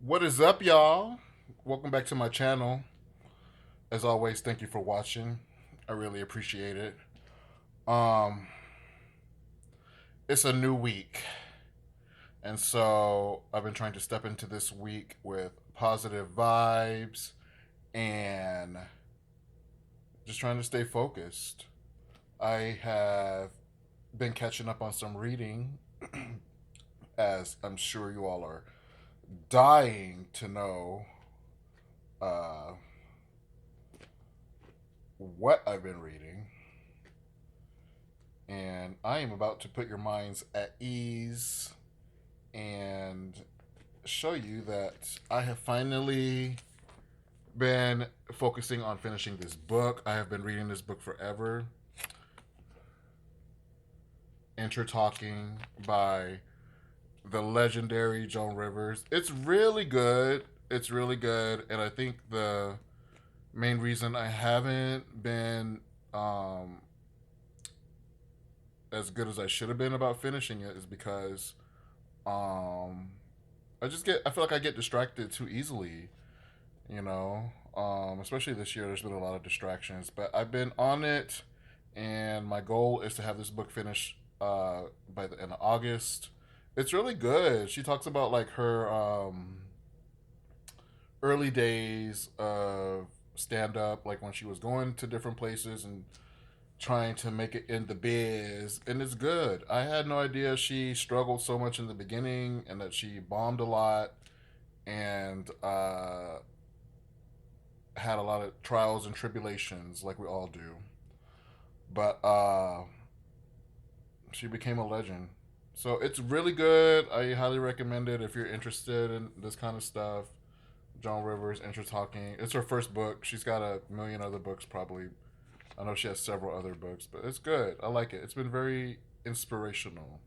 What is up, y'all? Welcome back to my channel. As always, thank you for watching. I really appreciate it. Um, it's a new week, and so I've been trying to step into this week with positive vibes and just trying to stay focused. I have been catching up on some reading, as I'm sure you all are dying to know uh, what I've been reading. And I am about to put your minds at ease and show you that I have finally been focusing on finishing this book. I have been reading this book forever. Enter Talking by the legendary Joan Rivers. It's really good. It's really good. And I think the main reason I haven't been as good as I should have been about finishing it is because um, I feel like I get distracted too easily, you know. Especially this year, there's been a lot of distractions, but I've been on it, and my goal is to have this book finished by the end of August. It's really good. She talks about like her early days of stand up, like when she was going to different places and trying to make it in the biz, and it's good. I had no idea she struggled so much in the beginning and that she bombed a lot and had a lot of trials and tribulations like we all do. But she became a legend. So it's really good. I highly recommend it if you're interested in this kind of stuff. Joan Rivers, Enter Talking. It's her first book. She's got a million other books probably. I know she has several other books, but it's good. I like it. It's been very inspirational.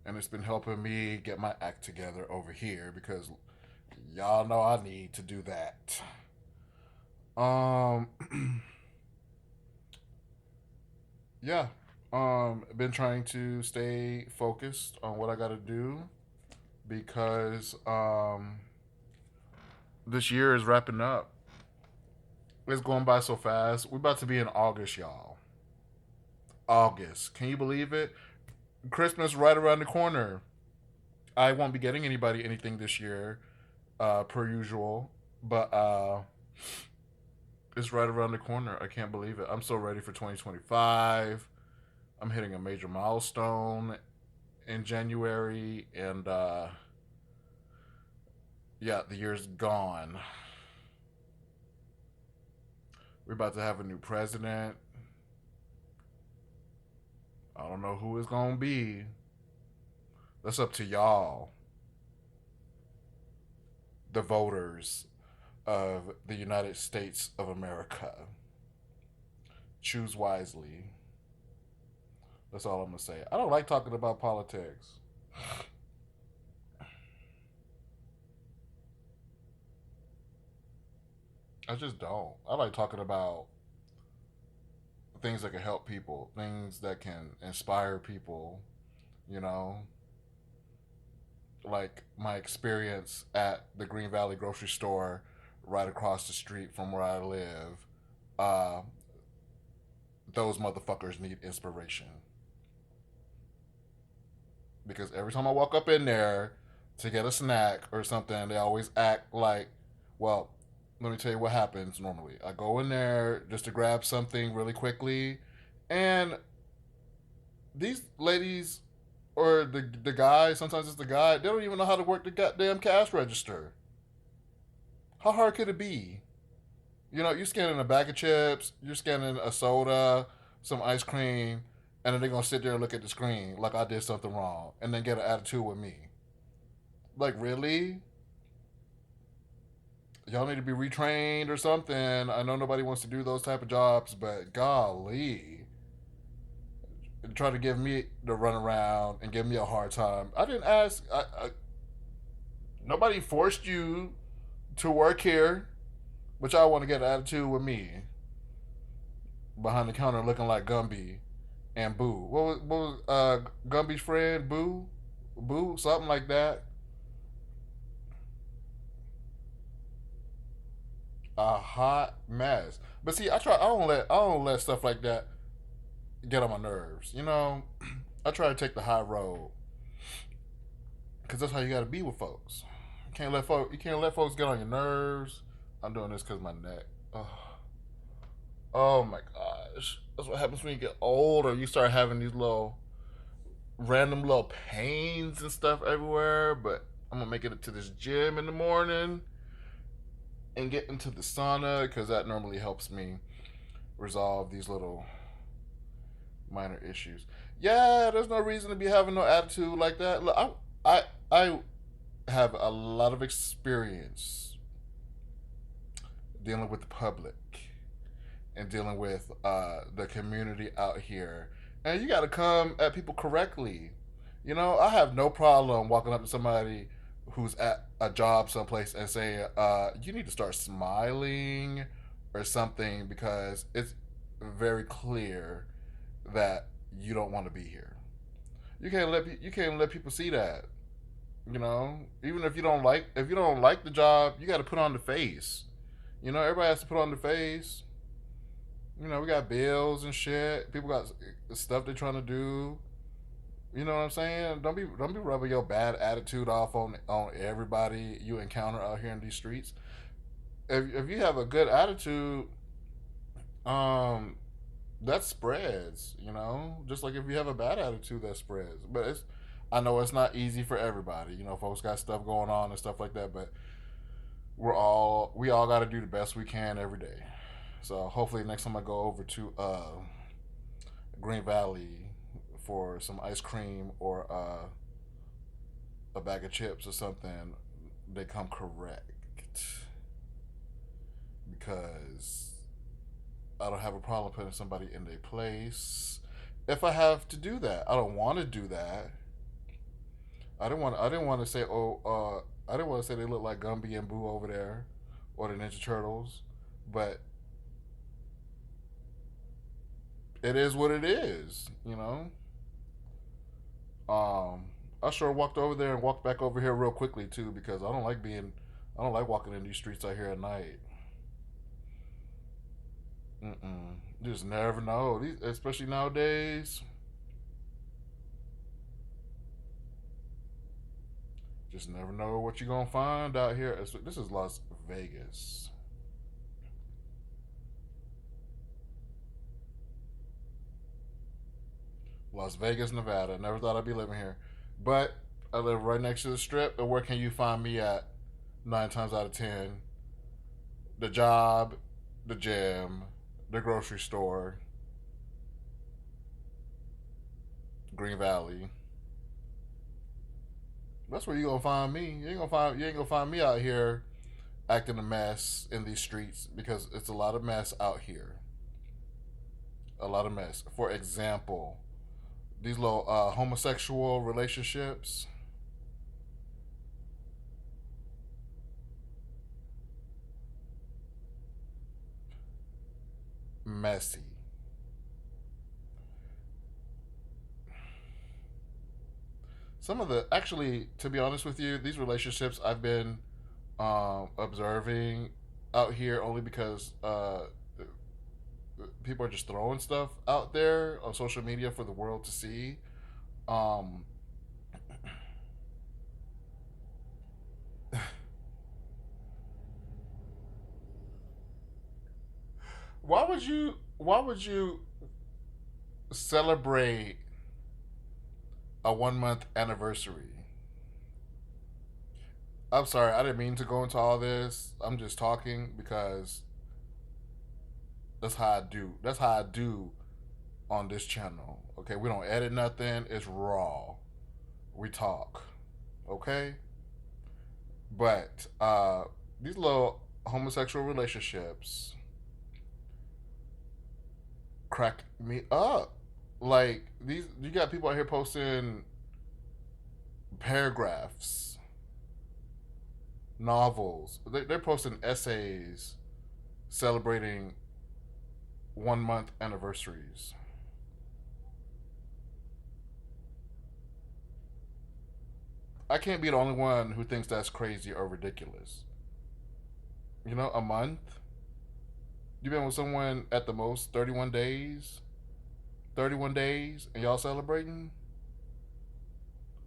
And it's been helping me get my act together over here because y'all know I need to do that. Um yeah. Been trying to stay focused on what I got to do because this year is wrapping up. It's going by so fast. We're about to be in August, y'all. August. Can you believe it? Christmas right around the corner. I won't be getting anybody anything this year, per usual. But it's right around the corner. I can't believe it. I'm so ready for 2025. I'm hitting a major milestone in January, and yeah, the year's gone. We're about to have a new president. I don't know who it's gonna be. That's up to y'all, the voters of the United States of America. Choose wisely. That's all I'm gonna say. I don't like talking about politics. I just don't. I like talking about things that can help people, things that can inspire people, you know, like my experience at the Green Valley grocery store right across the street from where I live. Uh, those motherfuckers need inspiration because every time I walk up in there to get a snack or something, they always act like, well, let me tell you what happens normally. I go in there just to grab something really quickly, and these ladies or the guy, sometimes it's the guy, they don't even know how to work the goddamn cash register. How hard could it be? You know, you're scanning a bag of chips, you're scanning a soda, some ice cream, and then they're gonna sit there and look at the screen like I did something wrong and then get an attitude with me. Like, really? Y'all need to be retrained or something. I know nobody wants to do those type of jobs, but golly. Try to give me the runaround and give me a hard time. I didn't ask. Nobody forced you to work here, but y'all want to get an attitude with me behind the counter looking like Gumby and Boo. What was Gumby's friend? Boo? Boo? Something like that. a hot mess. But see, I try. I don't let stuff like that get on my nerves. I try to take the high road because that's how you got to be with folks. You can't let folks get on your nerves. I'm doing this because my neck. Oh, oh my gosh, that's what happens when you get older. You start having these little random little pains and stuff everywhere. But I'm gonna make it to this gym in the morning and get into the sauna because that normally helps me resolve these little minor issues. Yeah, there's no reason to be having no attitude like that. Look, I have a lot of experience dealing with the public and dealing with the community out here, and you got to come at people correctly. I have no problem walking up to somebody who's at a job someplace and saying, "You need to start smiling," or something because it's very clear that you don't want to be here. You can't let people see that. Even if you don't like the job, you got to put on the face. Everybody has to put on the face. We got bills and shit. People got stuff they're trying to do. You know what I'm saying? Don't be rubbing your bad attitude off on everybody you encounter out here in these streets. If you have a good attitude, um, that spreads. Just like if you have a bad attitude, that spreads. But I know it's not easy for everybody. Folks got stuff going on and stuff like that. But we all got to do the best we can every day. So hopefully next time I go over to Green Valley for some ice cream or a bag of chips or something, they come correct because I don't have a problem putting somebody in their place if I have to do that. I don't want to do that. I didn't want to say I didn't want to say they look like Gumby and Boo over there or the Ninja Turtles, but it is what it is. I sure walked over there and walked back over here real quickly too because I don't like walking in these streets out here at night. Mm-mm. You just never know. Especially nowadays, just never know what you're gonna find out here. This is Las Vegas. Las Vegas, Nevada. Never thought I'd be living here, but I live right next to the strip. And where can you find me at? 9 times out of 10, the job, the gym, the grocery store, Green Valley. That's where you gonna find me. You ain't gonna find me out here acting a mess in these streets because it's a lot of mess out here. A lot of mess. For example, these little homosexual relationships, messy. Some of the actually, to be honest with you, these relationships I've been observing out here only because people are just throwing stuff out there on social media for the world to see. Um, why would you celebrate a 1 month anniversary? I'm sorry, I didn't mean to go into all this. I'm just talking because that's how I do. That's how I do on this channel. Okay, we don't edit nothing. It's raw. We talk. Okay, but these little homosexual relationships crack me up. Like you got people out here posting paragraphs, novels. They're posting essays celebrating 1 month anniversaries. I can't be the only one who thinks that's crazy or ridiculous. A month. You've been with someone at the most 31 days? 31 days and y'all celebrating?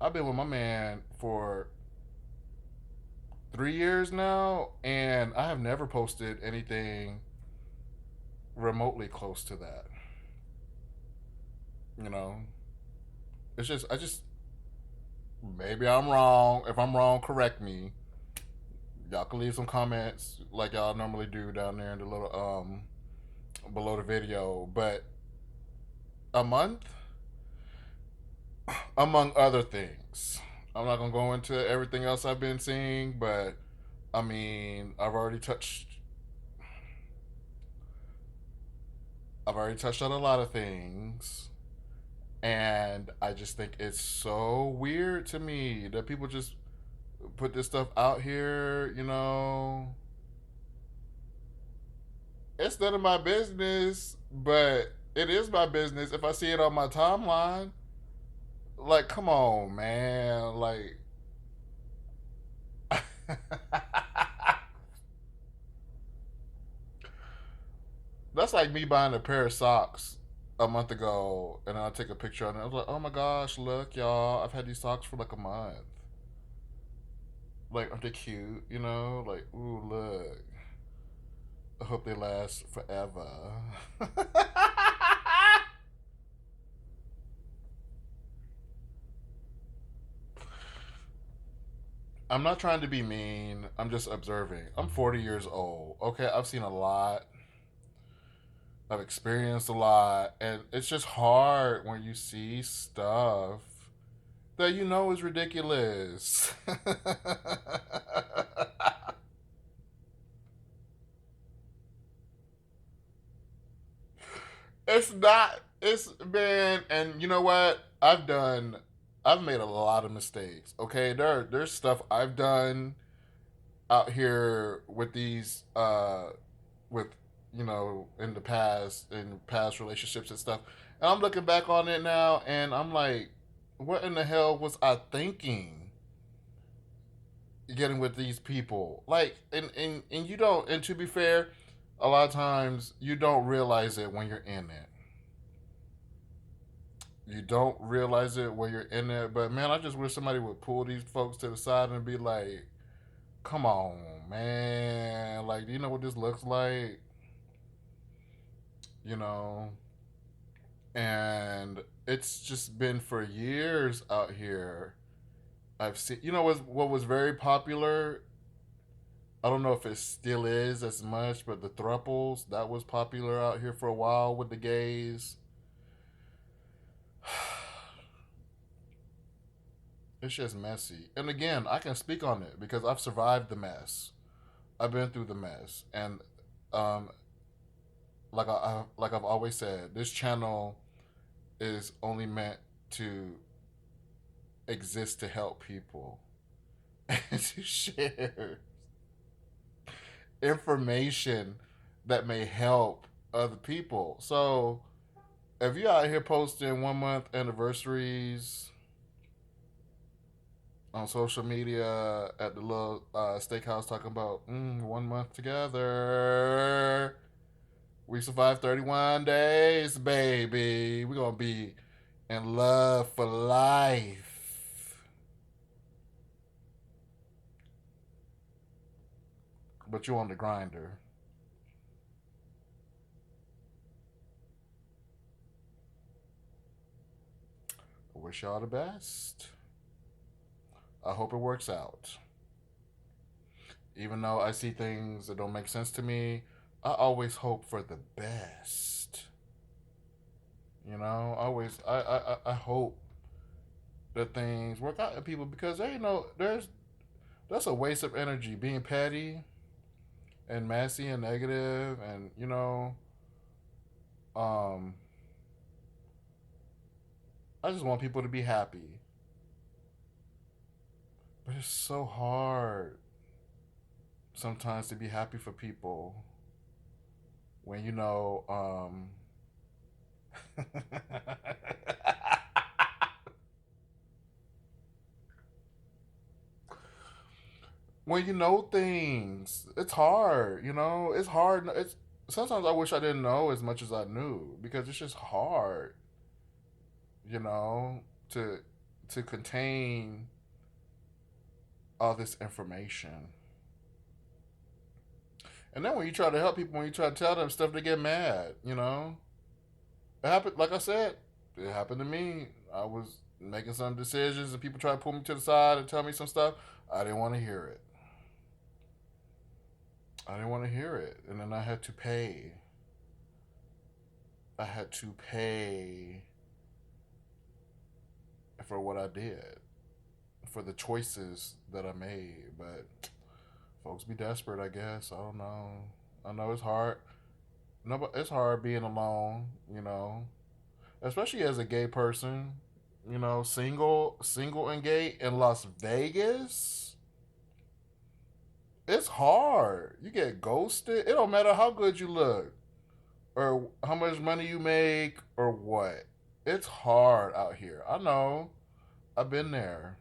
I've been with my man for 3 years now, and I have never posted anything remotely close to that. You know, it's just, I just, maybe I'm wrong. If I'm wrong, correct me. Y'all can leave some comments like y'all normally do down there in the little, below the video. But a month, among other things. I'm not gonna go into everything else I've been seeing, but I mean, I've already touched on a lot of things, and I just think it's so weird to me that people just put this stuff out here. It's none of my business, but it is my business if I see it on my timeline. Like, come on, man. Like, that's like me buying a pair of socks a month ago, and I'll take a picture on it. I was like, oh my gosh, look, y'all, I've had these socks for like a month. Like, aren't they cute? Like, ooh, look. I hope they last forever. I'm not trying to be mean. I'm just observing. I'm 40 years old. Okay, I've seen a lot. I've experienced a lot. And it's just hard when you see stuff that you know is ridiculous. It's not. It's been, and you know what? I've made a lot of mistakes. Okay, there's stuff I've done out here with these, with in the past, in past relationships and stuff. And I'm looking back on it now, and I'm like, what in the hell was I thinking? Getting with these people, like, and you don't. And to be fair, a lot of times you don't realize it when you're in it. You don't realize it when you're in it. But man, I just wish somebody would pull these folks to the side and be like, "Come on, man! Like, do you know what this looks like?" You know, and it's just been for years out here. I've seen, what was very popular. I don't know if it still is as much, but the thruples that was popular out here for a while with the gays. It's just messy. And again, I can speak on it because I've survived the mess. I've been through the mess, and um, like I've always said, this channel is only meant to exist to help people and to share information that may help other people. So if you out here posting 1 month anniversaries on social media at the little steakhouse talking about 1 month together, we survived 31 days, baby. We're gonna be in love for life. But you on the grinder. I wish y'all the best. I hope it works out. Even though I see things that don't make sense to me, I always hope for the best. I hope that things work out in people, because that's a waste of energy being petty and messy and negative, and um I just want people to be happy. But it's so hard sometimes to be happy for people when when you know things. It's hard. It's hard. It's sometimes I wish I didn't know as much as I knew because it's just hard, you know, to contain all this information. And then when you try to help people, when you try to tell them stuff, they get mad. It happened. Like I said, it happened to me. I was making some decisions, and people try to pull me to the side and tell me some stuff. I didn't want to hear it. I didn't want to hear it, and then I had to pay. I had to pay for what I did, for the choices that I made. But folks be desperate, I guess. I don't know. I know it's hard. No, but it's hard being alone. Especially as a gay person. Single and gay in Las Vegas. It's hard. You get ghosted. It don't matter how good you look or how much money you make or what. It's hard out here. I know. I've been there.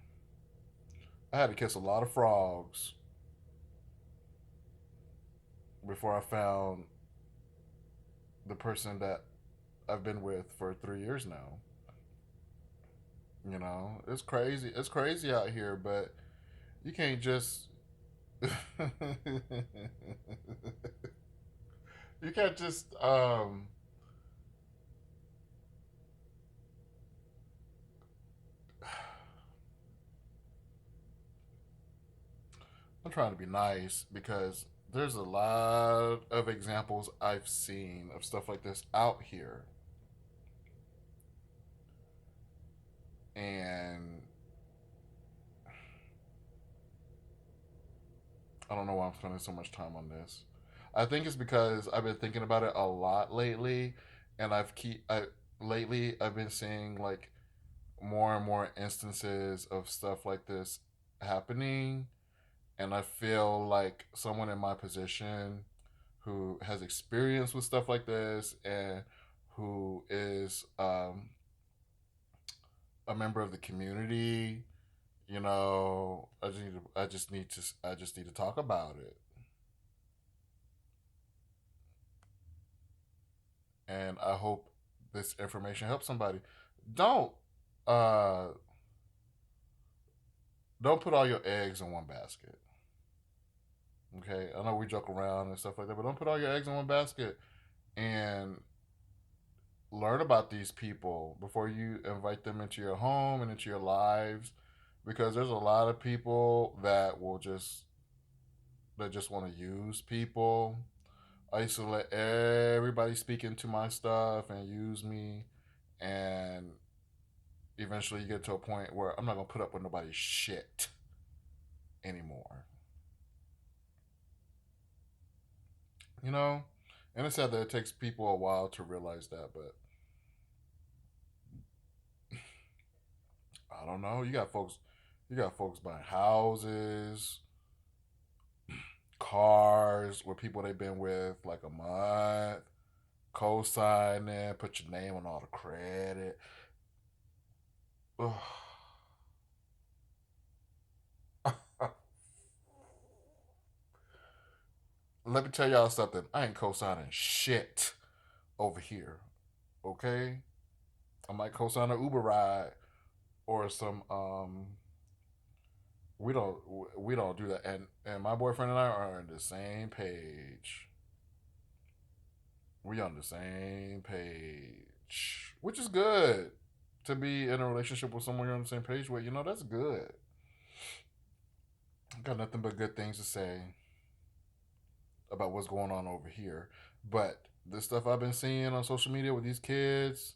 I had to kiss a lot of frogs before I found the person that I've been with for 3 years now. It's crazy. It's crazy out here, but you can't just. You can't just. I'm trying to be nice because there's a lot of examples I've seen of stuff like this out here. And I don't know why I'm spending so much time on this. I think it's because I've been thinking about it a lot lately, and lately I've been seeing like more and more instances of stuff like this happening, and I feel like someone in my position who has experience with stuff like this and who is a member of the community. I just need to talk about it, and I hope this information helps somebody. Don't uh don't put all your eggs in one basket. Okay, I know we joke around and stuff like that, but don't put all your eggs in one basket and learn about these people before you invite them into your home and into your lives, because there's a lot of people that just want to use people. I used to let everybody speak into my stuff and use me, and eventually you get to a point where I'm not gonna put up with nobody's shit anymore. You know, and it's sad that it takes people a while to realize that, but I don't know. You got folks buying houses, cars with people they've been with like a month, co-signing, put your name on all the credit. Ugh. Let me tell y'all something. I ain't co-signing shit over here. Okay, I might co-sign an Uber ride or some. We don't we don't do that. And my boyfriend and I are on the same page. We on the same page, which is good to be in a relationship with someone you're on the same page with. That's good. I got nothing but good things to say about what's going on over here. But the stuff I've been seeing on social media with these kids,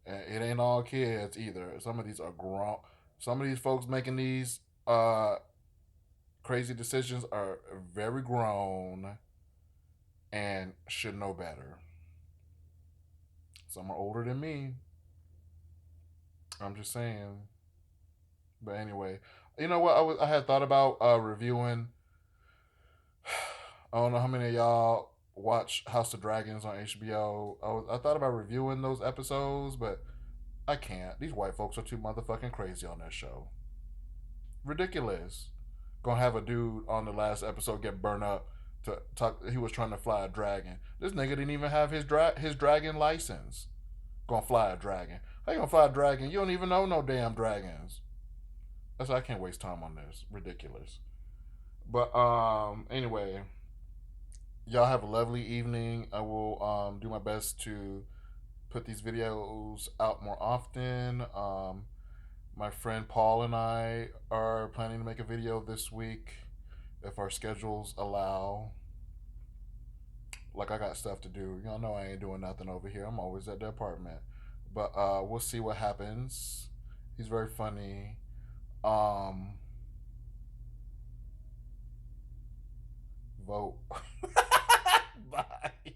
and it ain't all kids either. Some of these are grown. Some of these folks making these crazy decisions are very grown and should know better. Some are older than me. I'm just saying. But anyway, you know what? I had thought about reviewing. I don't know how many of y'all watch House of Dragons on HBO. I thought about reviewing those episodes, but I can't. These white folks are too motherfucking crazy on that show. Ridiculous. Gonna have a dude on the last episode get burned up to talk. He was trying to fly a dragon. This nigga didn't even have his dragon license. Gonna fly a dragon? How you gonna fly a dragon? You don't even know no damn dragons. That's why I can't waste time on this. Ridiculous. But anyway, y'all have a lovely evening. I will do my best to put these videos out more often. My friend Paul and I are planning to make a video this week if our schedules allow. Like, I got stuff to do. Y'all know I ain't doing nothing over here. I'm always at the apartment. But we'll see what happens. He's very funny. Um, Vote. Bye.